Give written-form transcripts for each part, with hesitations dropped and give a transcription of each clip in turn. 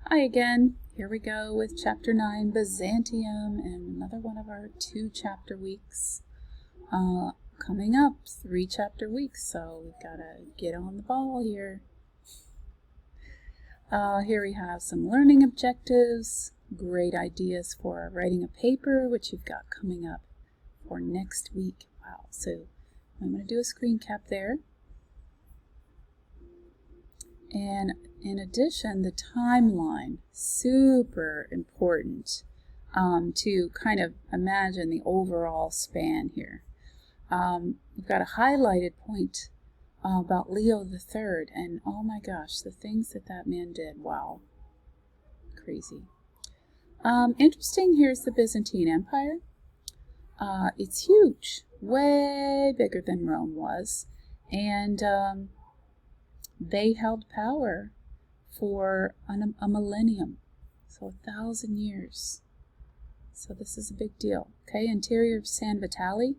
Hi again. Here we go with Chapter 9, Byzantium, and another one of our 2-chapter weeks. Coming up, 3-chapter weeks, so we've got to get on the ball here. Here we have some learning objectives, great ideas for writing a paper, which you've got coming up for next week. Wow, so I'm going to do a screen cap there. And in addition, the timeline, super important to kind of imagine the overall span here. We've got a highlighted point about Leo III, and oh my gosh, the things that man did, wow, crazy. Interesting, here's the Byzantine Empire. It's huge, way bigger than Rome was, and they held power for a millennium, so 1,000 years. So this is a big deal. Okay, interior of San Vitale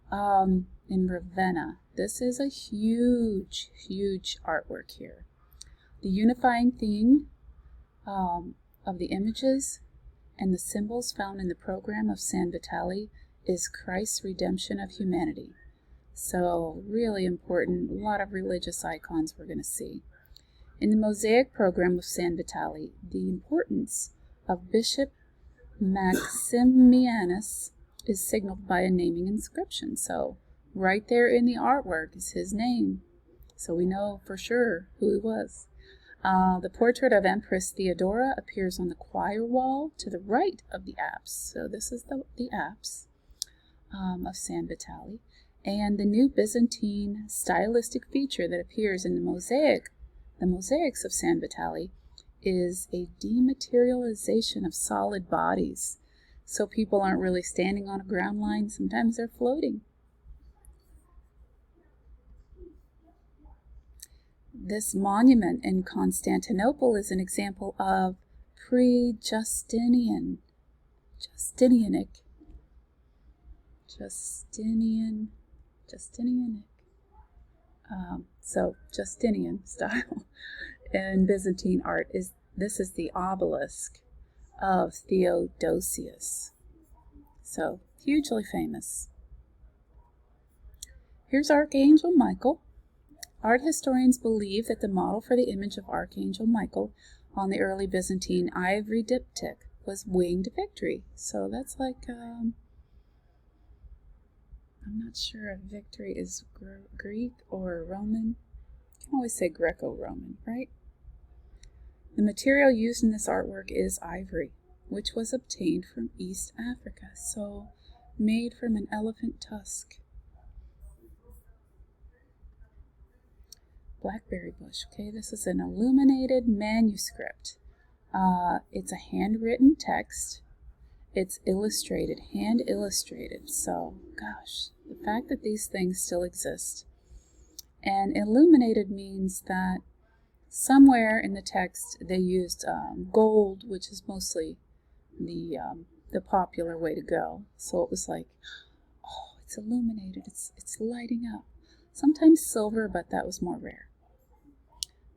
in Ravenna. This is a huge, huge artwork here. The unifying theme of the images and the symbols found in the program of San Vitale is Christ's redemption of humanity. So really important, a lot of religious icons we're going to see. In the mosaic program of San Vitale, the importance of Bishop Maximianus is signaled by a naming inscription. So right there in the artwork is his name. So we know for sure who he was. The portrait of Empress Theodora appears on the choir wall to the right of the apse. So this is the apse of San Vitale. And the new Byzantine stylistic feature that appears in the mosaics of San Vitale, is a dematerialization of solid bodies. So people aren't really standing on a ground line, sometimes they're floating. This monument in Constantinople is an example of pre-Justinianic. So Justinian style in Byzantine art is the obelisk of Theodosius. So hugely famous. Here's Archangel Michael. Art historians believe that the model for the image of Archangel Michael on the early Byzantine ivory diptych was winged victory. So that's like I'm not sure if victory is Greek or Roman. You can always say Greco-Roman, right? The material used in this artwork is ivory, which was obtained from East Africa, so made from an elephant tusk. Blackberry bush. Okay, this is an illuminated manuscript. It's a handwritten text. It's illustrated, hand illustrated. So, gosh, the fact that these things still exist. And illuminated means that somewhere in the text they used gold, which is mostly the popular way to go. So it was like, oh, it's illuminated, it's lighting up. Sometimes silver, but that was more rare.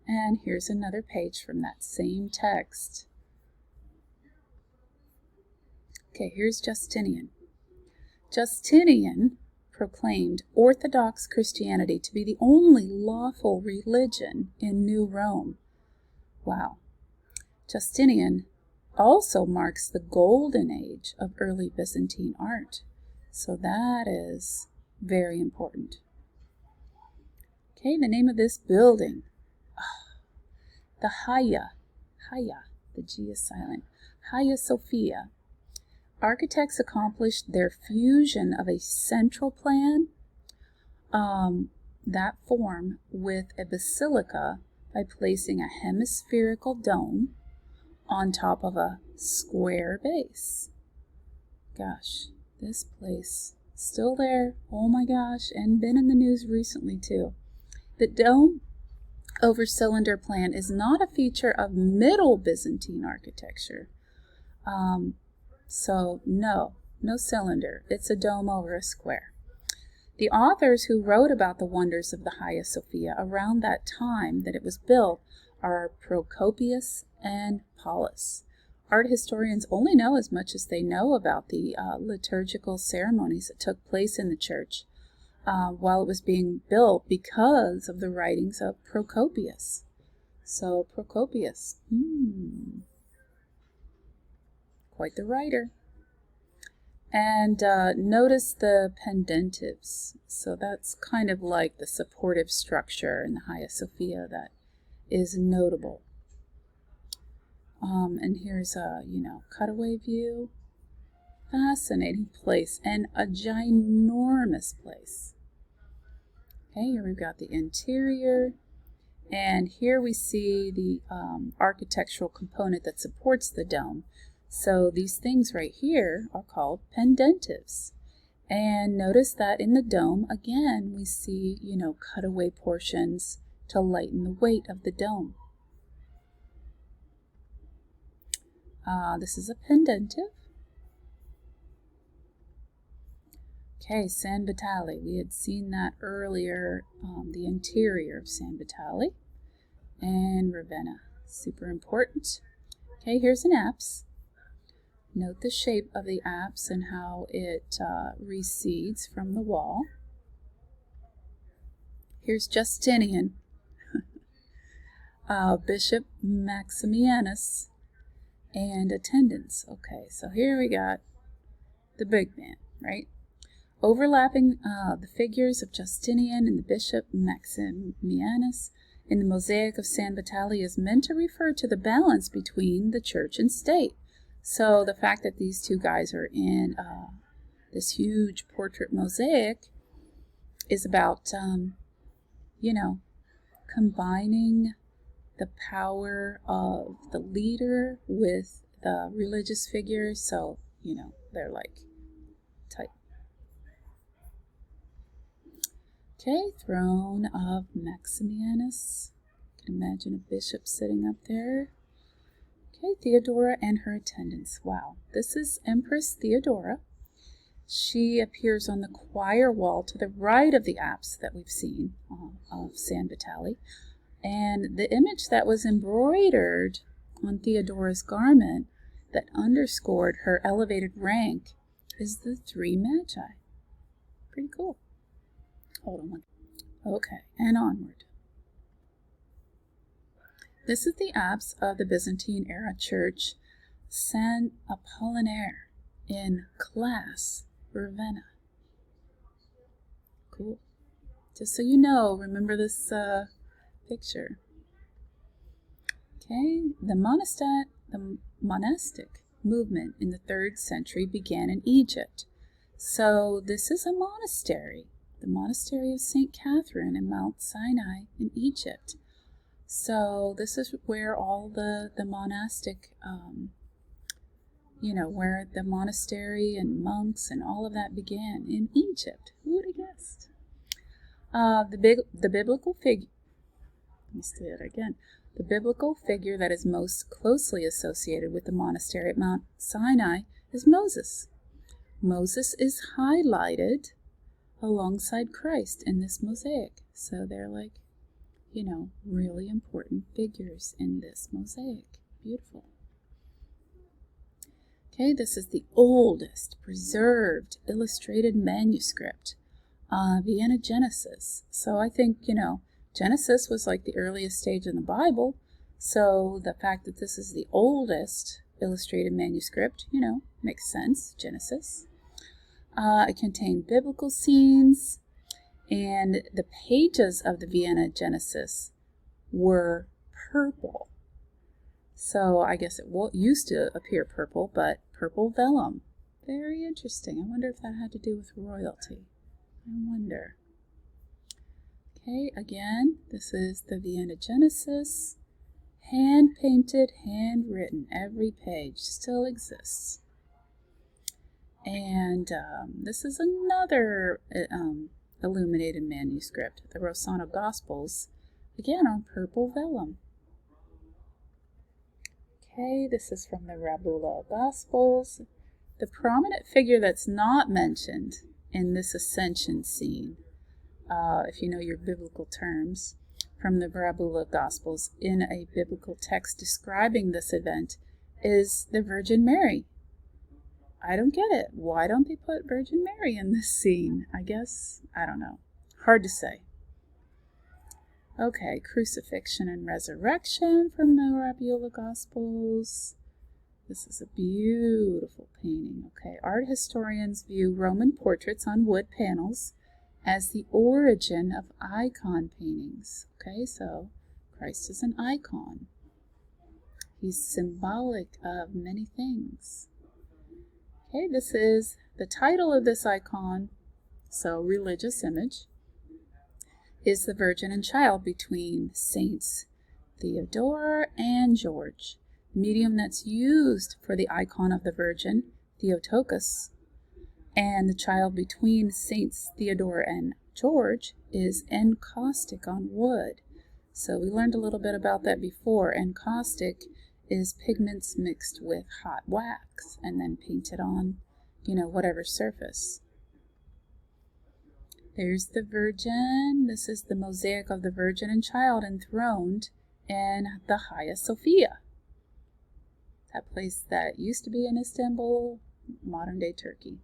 And here's another page from that same text. Okay, here's Justinian. Justinian proclaimed Orthodox Christianity to be the only lawful religion in New Rome. Wow. Justinian also marks the golden age of early Byzantine art. So that is very important. Okay, the name of this building. The Hagia, the G is silent. Hagia Sophia. Architects accomplished their fusion of a central plan, that form, with a basilica by placing a hemispherical dome on top of a square base. Gosh, this place still there. Oh my gosh, and been in the news recently too. The dome over cylinder plan is not a feature of Middle Byzantine architecture. So no cylinder. It's a dome over a square. The authors who wrote about the wonders of the Hagia Sophia around that time that it was built are Procopius and Paulus. Art historians only know as much as they know about the liturgical ceremonies that took place in the church while it was being built because of the writings of Procopius. So Procopius, quite the writer. And notice the pendentives. So that's kind of like the supportive structure in the Hagia Sophia that is notable. And here's a, cutaway view. Fascinating place and a ginormous place. Okay, here we've got the interior. And here we see the architectural component that supports the dome. So these things right here are called pendentives. And notice that in the dome, again, we see, cutaway portions to lighten the weight of the dome. This is a pendentive. Okay, San Vitale. We had seen that earlier, the interior of San Vitale. And Ravenna. Super important. Okay, here's an apse. Note the shape of the apse and how it recedes from the wall. Here's Justinian, Bishop Maximianus, and attendants. Okay, so here we got the big man, right? Overlapping the figures of Justinian and the Bishop Maximianus in the mosaic of San Vitale is meant to refer to the balance between the church and state. So the fact that these two guys are in this huge portrait mosaic is about, combining the power of the leader with the religious figure. So, they're like tight. Okay, throne of Maximianus. You can imagine a bishop sitting up there. Okay, Theodora and her attendants. Wow, this is Empress Theodora. She appears on the choir wall to the right of the apse that we've seen of San Vitale. And the image that was embroidered on Theodora's garment that underscored her elevated rank is the three magi. Pretty cool. Hold on one. Okay, and onward. This is the apse of the Byzantine era church San Apollinaire in Classe, Ravenna. Cool. Just so you know, remember this picture. Okay, the monastic movement in the 3rd century began in Egypt. So this is a monastery, the monastery of St. Catherine in Mount Sinai in Egypt. So this is where all the monastic, where the monastery and monks and all of that began in Egypt. Who would have guessed? The biblical figure. Let me say it again. The biblical figure that is most closely associated with the monastery at Mount Sinai is Moses. Moses is highlighted alongside Christ in this mosaic. So they're like, really important figures in this mosaic. Beautiful. Okay, this is the oldest preserved illustrated manuscript, Vienna Genesis. So I think, Genesis was like the earliest stage in the Bible. So the fact that this is the oldest illustrated manuscript, makes sense. Genesis. It contained biblical scenes, and the pages of the Vienna Genesis were purple. So I guess it used to appear purple, but purple vellum. Very interesting. I wonder if that had to do with royalty. I wonder. Okay, again, this is the Vienna Genesis. Hand-painted, handwritten. Every page still exists. And this is another illuminated manuscript, the Rossano Gospels, again on purple vellum. Okay, this is from the Rabula Gospels. The prominent figure that's not mentioned in this ascension scene, if you know your biblical terms, from the Brabula Gospels in a biblical text describing this event is the Virgin Mary. I don't get it. Why don't they put Virgin Mary in this scene? I guess, I don't know. Hard to say. Okay, crucifixion and resurrection from the Brabula Gospels. This is a beautiful painting. Okay, art historians view Roman portraits on wood panels as the origin of icon paintings. Okay, so Christ is an icon. He's symbolic of many things. Okay, this is the title of this icon, so religious image, is the Virgin and Child between Saints Theodore and George. The medium that's used for the icon of the Virgin, Theotokos, and the child between Saints Theodore and George is encaustic on wood. So we learned a little bit about that before. Encaustic is pigments mixed with hot wax and then painted on, whatever surface. There's the Virgin. This is the mosaic of the Virgin and Child enthroned in the Hagia Sophia. That place that used to be in Istanbul, modern-day Turkey.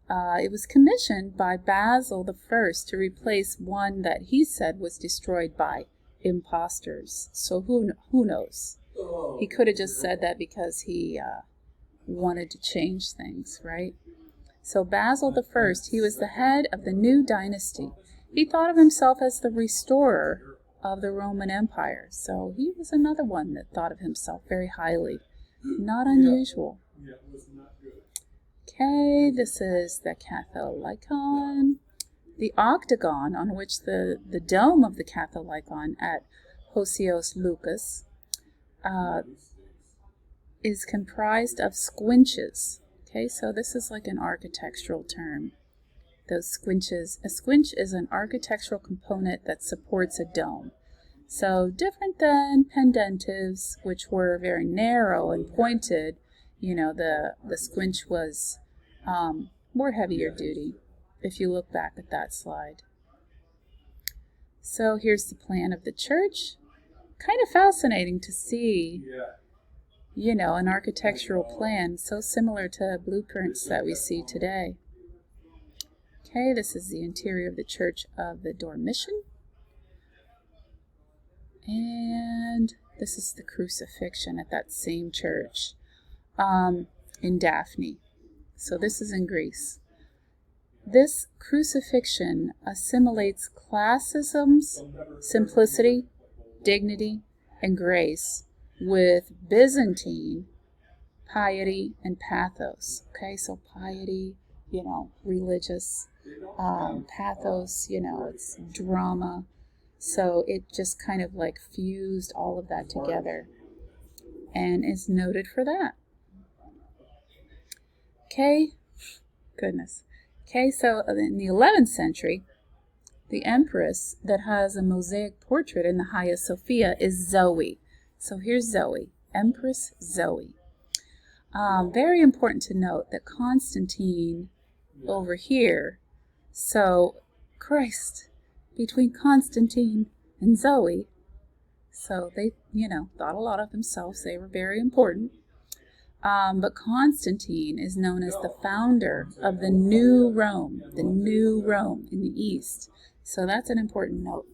It was commissioned by Basil I to replace one that he said was destroyed by impostors. So who knows? He could have just said that because he wanted to change things, right? So Basil I, he was the head of the new dynasty. He thought of himself as the restorer of the Roman Empire. So he was another one that thought of himself very highly. Not unusual. Okay, this is the Catholicon. The octagon on which the dome of the Catholicon at Hosios Lucas is comprised of squinches. Okay, so this is like an architectural term. Those squinches. A squinch is an architectural component that supports a dome. So different than pendentives, which were very narrow and pointed, the squinch was more heavier duty, if you look back at that slide. So here's the plan of the church. Kind of fascinating to see, an architectural plan so similar to blueprints that we see today. Okay, this is the interior of the Church of the Dormition. And this is the crucifixion at that same church in Daphne. So this is in Greece. This crucifixion assimilates classicism's simplicity, dignity, and grace with Byzantine piety and pathos. Okay, so piety, religious, pathos, it's drama. So it just kind of like fused all of that together and is noted for that. Okay, goodness. Okay, so in the 11th century, the empress that has a mosaic portrait in the Hagia Sophia is Zoe. So here's Zoe, Empress Zoe. Very important to note that Constantine over here, so Christ between Constantine and Zoe, so they, thought a lot of themselves. They were very important. But Constantine is known as the founder of the New Rome in the East. So that's an important note.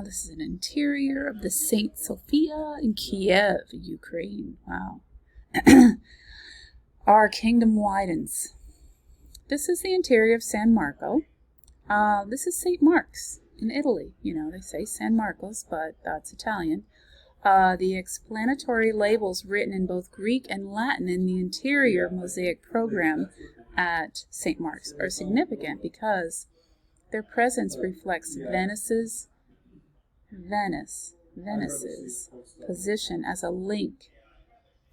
This is an interior of the St. Sophia in Kiev, Ukraine. Wow. Our kingdom widens. This is the interior of San Marco. This is St. Mark's in Italy. They say San Marcos, but that's Italian. The explanatory labels written in both Greek and Latin in the interior mosaic program at St. Mark's are significant because their presence reflects Venice's position as a link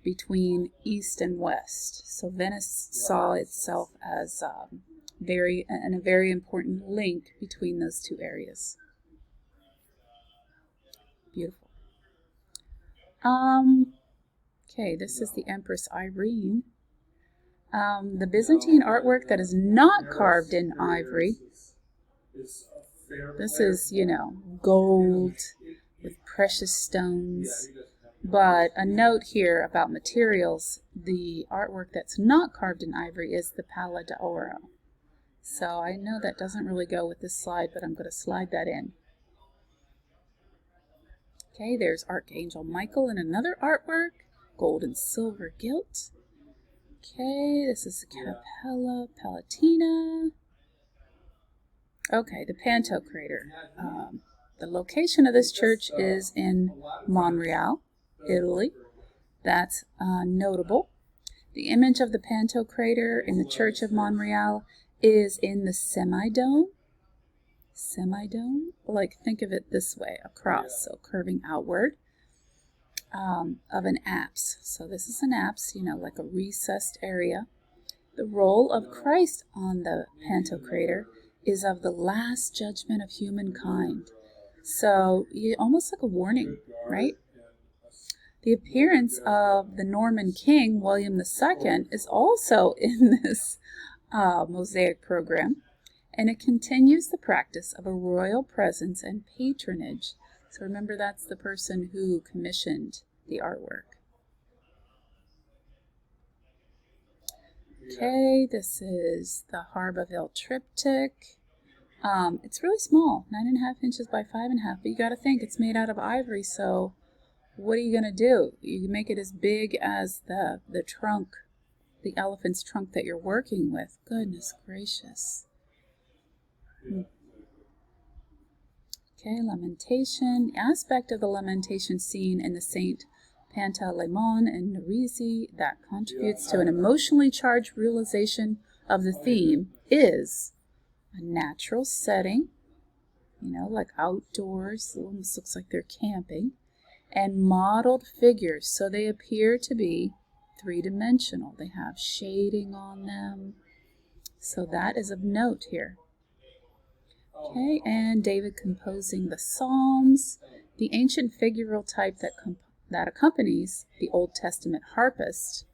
between East and West. So Venice saw itself as a very important link between those two areas. Beautiful. Okay, this is the Empress Irene. The Byzantine artwork that is not carved in ivory This is, you know, gold with precious stones. But a note here about materials, the artwork that's not carved in ivory is the Pala de Oro. So I know that doesn't really go with this slide, but I'm going to slide that in. Okay, there's Archangel Michael in another artwork, gold and silver gilt. Okay, this is the Capella Palatina. Okay, the Panto crater. The location of this church is in Monreale, Italy. That's notable. The image of the Panto crater in the Church of Monreale is in the semidome. Semidome? Like, think of it this way, across, so curving outward, of an apse. So this is an apse, you know, like a recessed area. The role of Christ on the Panto crater is of the last judgment of humankind. So almost like a warning, right? The appearance of the Norman king, William II, is also in this mosaic program, and it continues the practice of a royal presence and patronage. So remember, that's the person who commissioned the artwork. Okay, this is the Harbaville triptych. It's really small, 9.5 inches by 5.5, but you got to think it's made out of ivory, so what are you going to do? You can make it as big as the trunk, the elephant's trunk that you're working with. Goodness gracious. Okay, lamentation. The aspect of the lamentation scene in the Saint Pantaleimon and Nerisi that contributes to an emotionally charged realization of the theme is a natural setting, you know, like outdoors. It almost looks like they're camping. And modeled figures, so they appear to be three-dimensional. They have shading on them. So that is of note here. Okay, and David composing the Psalms. The ancient figural type that accompanies the Old Testament harpist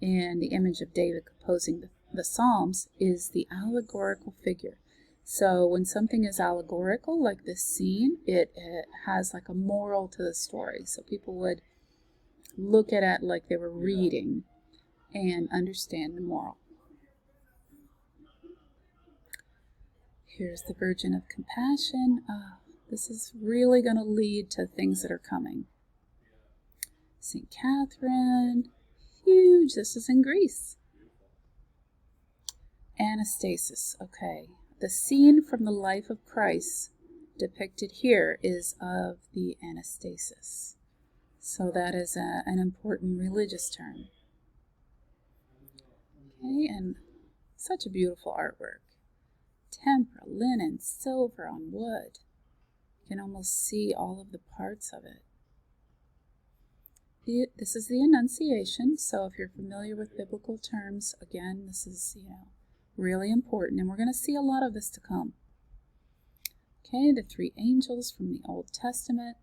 in the image of David composing the Psalms is the allegorical figure. So when something is allegorical, like this scene, it has like a moral to the story. So people would look at it like they were reading and understand the moral. Here's the Virgin of Compassion. This is really going to lead to things that are coming. St. Catherine, huge. This is in Greece. Anastasis, okay. The scene from the life of Christ depicted here is of the Anastasis. So that is an important religious term. Okay, and such a beautiful artwork. Tempera, linen, silver on wood. You can almost see all of the parts of it. This is the Annunciation, so if you're familiar with biblical terms, again, this is, really important, and we're going to see a lot of this to come. Okay, the three angels from the Old Testament.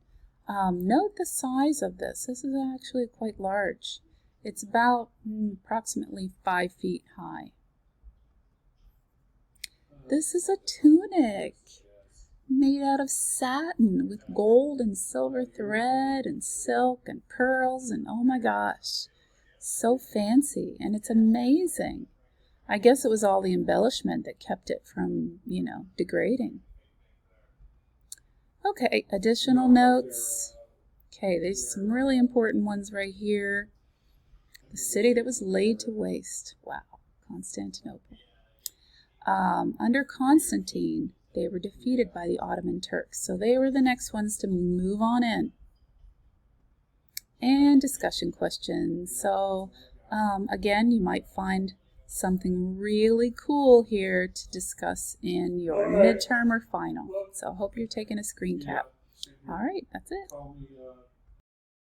Note the size of this. This is actually quite large. It's about approximately 5 feet high. This is a tunic made out of satin with gold and silver thread and silk and pearls, and oh my gosh, so fancy, and it's amazing. I guess it was all the embellishment that kept it from, degrading. Okay, additional notes. Okay, there's some really important ones right here. The city that was laid to waste. Wow, Constantinople. Under Constantine, they were defeated by the Ottoman Turks, so they were the next ones to move on in. And discussion questions. So, again, you might find something really cool here to discuss in your midterm or final. So I hope you're taking a screen cap. All right, that's it.